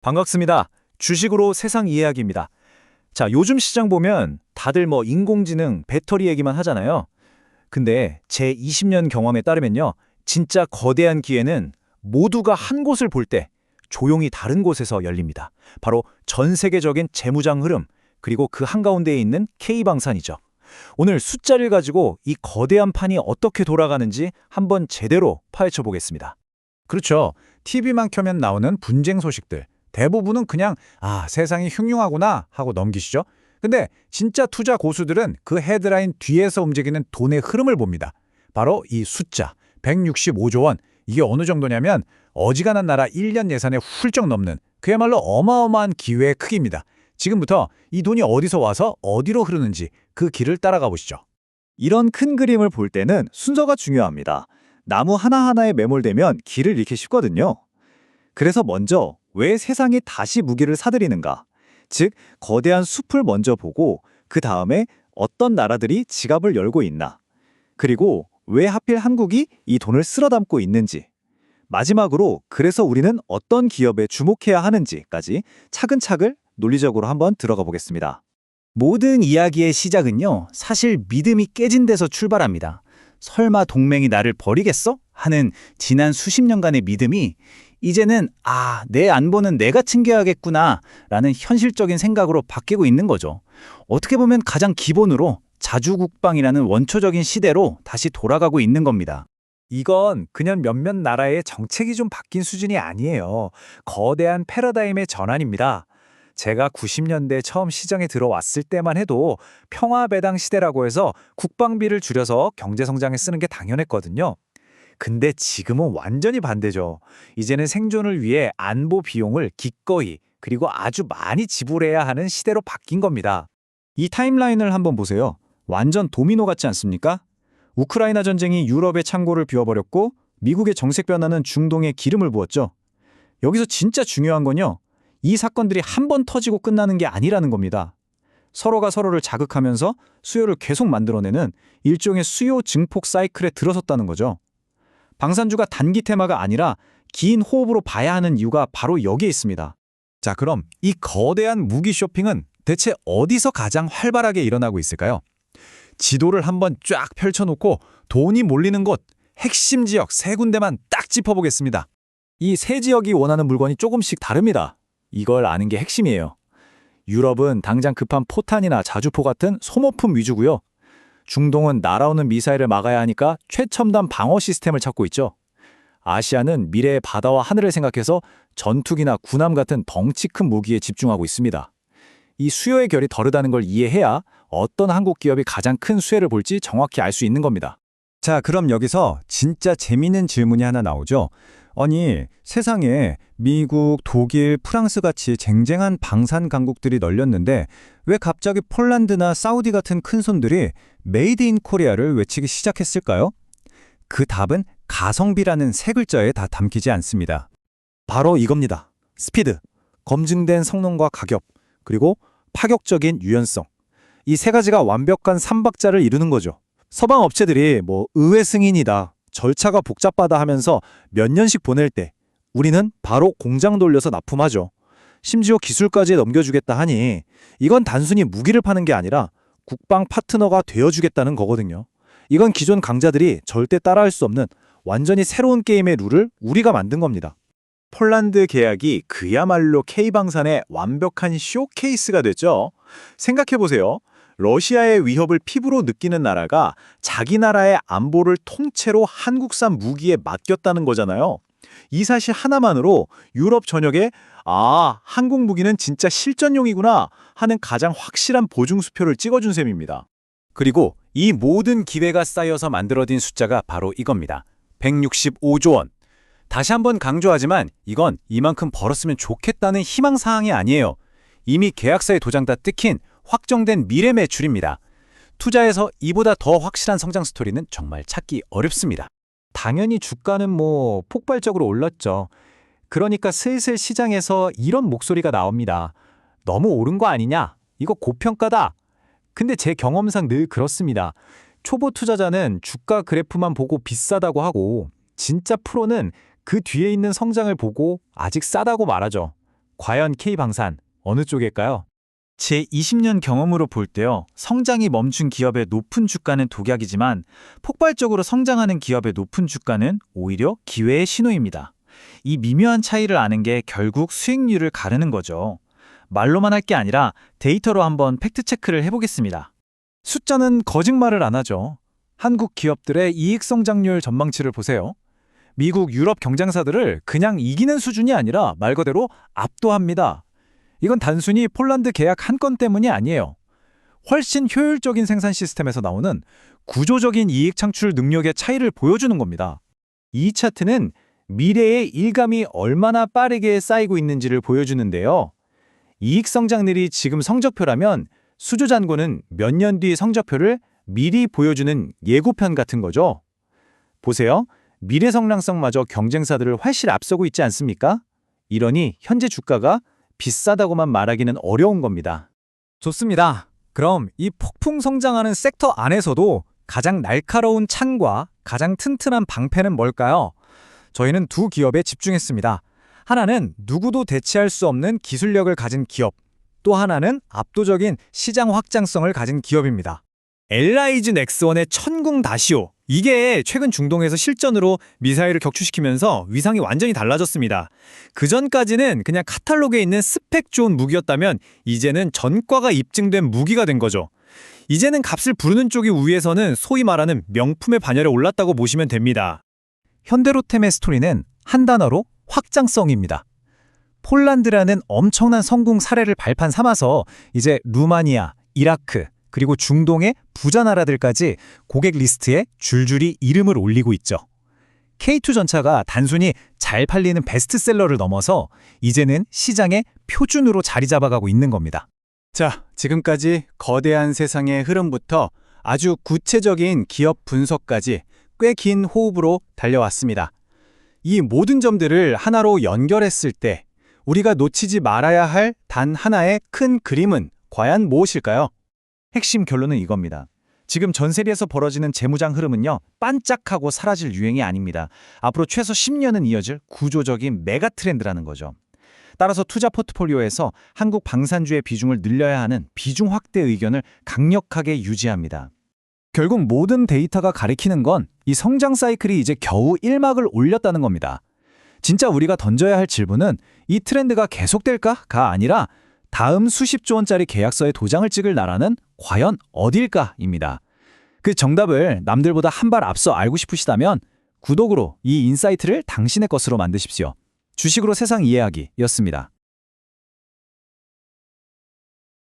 반갑습니다. 주식으로 세상 이해하기입니다. 자, 요즘 시장 보면 다들 인공지능, 배터리 얘기만 하잖아요. 근데 제 20년 경험에 따르면요. 진짜 거대한 기회는 모두가 한 곳을 볼 때 조용히 다른 곳에서 열립니다. 바로 전 세계적인 재무장 흐름, 그리고 그 한가운데에 있는 K방산이죠. 오늘 숫자를 가지고 이 거대한 판이 어떻게 돌아가는지 한번 제대로 파헤쳐 보겠습니다. 그렇죠. TV만 켜면 나오는 분쟁 소식들. 대부분은 그냥 세상이 흉흉하구나 하고 넘기시죠. 근데 진짜 투자 고수들은 그 헤드라인 뒤에서 움직이는 돈의 흐름을 봅니다. 바로 이 숫자, 165조 원. 이게 어느 정도냐면 어지간한 나라 1년 예산에 훌쩍 넘는 그야말로 어마어마한 기회의 크기입니다. 지금부터 이 돈이 어디서 와서 어디로 흐르는지 그 길을 따라가 보시죠. 이런 큰 그림을 볼 때는 순서가 중요합니다. 나무 하나하나에 매몰되면 길을 잃기 쉽거든요. 그래서 먼저 왜 세상이 다시 무기를 사들이는가? 즉, 거대한 숲을 먼저 보고 그 다음에 어떤 나라들이 지갑을 열고 있나? 그리고 왜 하필 한국이 이 돈을 쓸어 담고 있는지? 마지막으로 그래서 우리는 어떤 기업에 주목해야 하는지까지 차근차근 논리적으로 한번 들어가 보겠습니다. 모든 이야기의 시작은요, 사실 믿음이 깨진 데서 출발합니다. 설마 동맹이 나를 버리겠어? 하는 지난 수십 년간의 믿음이 이제는 내 안보는 내가 챙겨야겠구나 라는 현실적인 생각으로 바뀌고 있는 거죠. 어떻게 보면 가장 기본으로 자주국방이라는 원초적인 시대로 다시 돌아가고 있는 겁니다. 이건 그냥 몇몇 나라의 정책이 좀 바뀐 수준이 아니에요. 거대한 패러다임의 전환입니다. 제가 90년대 처음 시장에 들어왔을 때만 해도 평화배당 시대라고 해서 국방비를 줄여서 경제성장에 쓰는 게 당연했거든요. 근데 지금은 완전히 반대죠. 이제는 생존을 위해 안보 비용을 기꺼이 그리고 아주 많이 지불해야 하는 시대로 바뀐 겁니다. 이 타임라인을 한번 보세요. 완전 도미노 같지 않습니까? 우크라이나 전쟁이 유럽의 창고를 비워버렸고 미국의 정책 변화는 중동에 기름을 부었죠. 여기서 진짜 중요한 건요. 이 사건들이 한 번 터지고 끝나는 게 아니라는 겁니다. 서로가 서로를 자극하면서 수요를 계속 만들어내는 일종의 수요 증폭 사이클에 들어섰다는 거죠. 방산주가 단기 테마가 아니라 긴 호흡으로 봐야 하는 이유가 바로 여기에 있습니다. 자, 그럼 이 거대한 무기 쇼핑은 대체 어디서 가장 활발하게 일어나고 있을까요? 지도를 한번 쫙 펼쳐놓고 돈이 몰리는 곳, 핵심 지역 세 군데만 딱 짚어보겠습니다. 이 세 지역이 원하는 물건이 조금씩 다릅니다. 이걸 아는 게 핵심이에요. 유럽은 당장 급한 포탄이나 자주포 같은 소모품 위주고요. 중동은 날아오는 미사일을 막아야 하니까 최첨단 방어 시스템을 찾고 있죠. 아시아는 미래의 바다와 하늘을 생각해서 전투기나 군함 같은 덩치 큰 무기에 집중하고 있습니다. 이 수요의 결이 다르다는 걸 이해해야 어떤 한국 기업이 가장 큰 수혜를 볼지 정확히 알 수 있는 겁니다. 자, 그럼 여기서 진짜 재미있는 질문이 하나 나오죠. 아니, 세상에 미국, 독일, 프랑스 같이 쟁쟁한 방산 강국들이 널렸는데 왜 갑자기 폴란드나 사우디 같은 큰손들이 메이드 인 코리아를 외치기 시작했을까요? 그 답은 가성비라는 세 글자에 다 담기지 않습니다. 바로 이겁니다. 스피드, 검증된 성능과 가격, 그리고 파격적인 유연성. 이 세 가지가 완벽한 삼박자를 이루는 거죠. 서방 업체들이 의회 승인이다, 절차가 복잡하다 하면서 몇 년씩 보낼 때 우리는 바로 공장 돌려서 납품하죠. 심지어 기술까지 넘겨주겠다 하니 이건 단순히 무기를 파는 게 아니라 국방 파트너가 되어주겠다는 거거든요. 이건 기존 강자들이 절대 따라할 수 없는 완전히 새로운 게임의 룰을 우리가 만든 겁니다. 폴란드 계약이 그야말로 K방산의 완벽한 쇼케이스가 됐죠. 생각해보세요. 러시아의 위협을 피부로 느끼는 나라가 자기 나라의 안보를 통째로 한국산 무기에 맡겼다는 거잖아요. 이 사실 하나만으로 유럽 전역에 한국 무기는 진짜 실전용이구나 하는 가장 확실한 보증수표를 찍어준 셈입니다. 그리고 이 모든 기회가 쌓여서 만들어진 숫자가 바로 이겁니다. 165조 원. 다시 한번 강조하지만 이건 이만큼 벌었으면 좋겠다는 희망사항이 아니에요. 이미 계약서에 도장 다 뜯긴 확정된 미래 매출입니다. 투자에서 이보다 더 확실한 성장 스토리는 정말 찾기 어렵습니다. 당연히 주가는 폭발적으로 올랐죠. 그러니까 슬슬 시장에서 이런 목소리가 나옵니다. 너무 오른 거 아니냐? 이거 고평가다. 근데 제 경험상 늘 그렇습니다. 초보 투자자는 주가 그래프만 보고 비싸다고 하고 진짜 프로는 그 뒤에 있는 성장을 보고 아직 싸다고 말하죠. 과연 K방산 어느 쪽일까요? 제 20년 경험으로 볼 때요. 성장이 멈춘 기업의 높은 주가는 독약이지만 폭발적으로 성장하는 기업의 높은 주가는 오히려 기회의 신호입니다. 이 미묘한 차이를 아는 게 결국 수익률을 가르는 거죠. 말로만 할 게 아니라 데이터로 한번 팩트체크를 해보겠습니다. 숫자는 거짓말을 안 하죠. 한국 기업들의 이익 성장률 전망치를 보세요. 미국, 유럽 경쟁사들을 그냥 이기는 수준이 아니라 말 그대로 압도합니다. 이건 단순히 폴란드 계약 한 건 때문이 아니에요. 훨씬 효율적인 생산 시스템에서 나오는 구조적인 이익 창출 능력의 차이를 보여주는 겁니다. 이 차트는 미래의 일감이 얼마나 빠르게 쌓이고 있는지를 보여주는데요. 이익 성장률이 지금 성적표라면 수주잔고는 몇 년 뒤 성적표를 미리 보여주는 예고편 같은 거죠. 보세요. 미래 성장성마저 경쟁사들을 훨씬 앞서고 있지 않습니까? 이러니 현재 주가가 비싸다고만 말하기는 어려운 겁니다. 좋습니다. 그럼 이 폭풍 성장하는 섹터 안에서도 가장 날카로운 창과 가장 튼튼한 방패는 뭘까요? 저희는 두 기업에 집중했습니다. 하나는 누구도 대체할 수 없는 기술력을 가진 기업, 또 하나는 압도적인 시장 확장성을 가진 기업입니다. 엘라이즈 넥스원의 천궁 다시오. 이게 최근 중동에서 실전으로 미사일을 격추시키면서 위상이 완전히 달라졌습니다. 그전까지는 그냥 카탈로그에 있는 스펙 좋은 무기였다면 이제는 전과가 입증된 무기가 된 거죠. 이제는 값을 부르는 쪽이 우위에서는 소위 말하는 명품의 반열에 올랐다고 보시면 됩니다. 현대로템의 스토리는 한 단어로 확장성입니다. 폴란드라는 엄청난 성공 사례를 발판 삼아서 이제 루마니아, 이라크, 그리고 중동의 부자 나라들까지 고객 리스트에 줄줄이 이름을 올리고 있죠. K2전차가 단순히 잘 팔리는 베스트셀러를 넘어서 이제는 시장의 표준으로 자리 잡아가고 있는 겁니다. 자, 지금까지 거대한 세상의 흐름부터 아주 구체적인 기업 분석까지 꽤 긴 호흡으로 달려왔습니다. 이 모든 점들을 하나로 연결했을 때 우리가 놓치지 말아야 할 단 하나의 큰 그림은 과연 무엇일까요? 핵심 결론은 이겁니다. 지금 전 세계에서 벌어지는 재무장 흐름은요, 반짝하고 사라질 유행이 아닙니다. 앞으로 최소 10년은 이어질 구조적인 메가 트렌드라는 거죠. 따라서 투자 포트폴리오에서 한국 방산주의 비중을 늘려야 하는 비중 확대 의견을 강력하게 유지합니다. 결국 모든 데이터가 가리키는 건 이 성장 사이클이 이제 겨우 1막을 올렸다는 겁니다. 진짜 우리가 던져야 할 질문은 이 트렌드가 계속될까가 아니라 다음 수십조 원짜리 계약서에 도장을 찍을 나라는 과연 어딜까입니다. 그 정답을 남들보다 한 발 앞서 알고 싶으시다면 구독으로 이 인사이트를 당신의 것으로 만드십시오. 주식으로 세상 이해하기였습니다.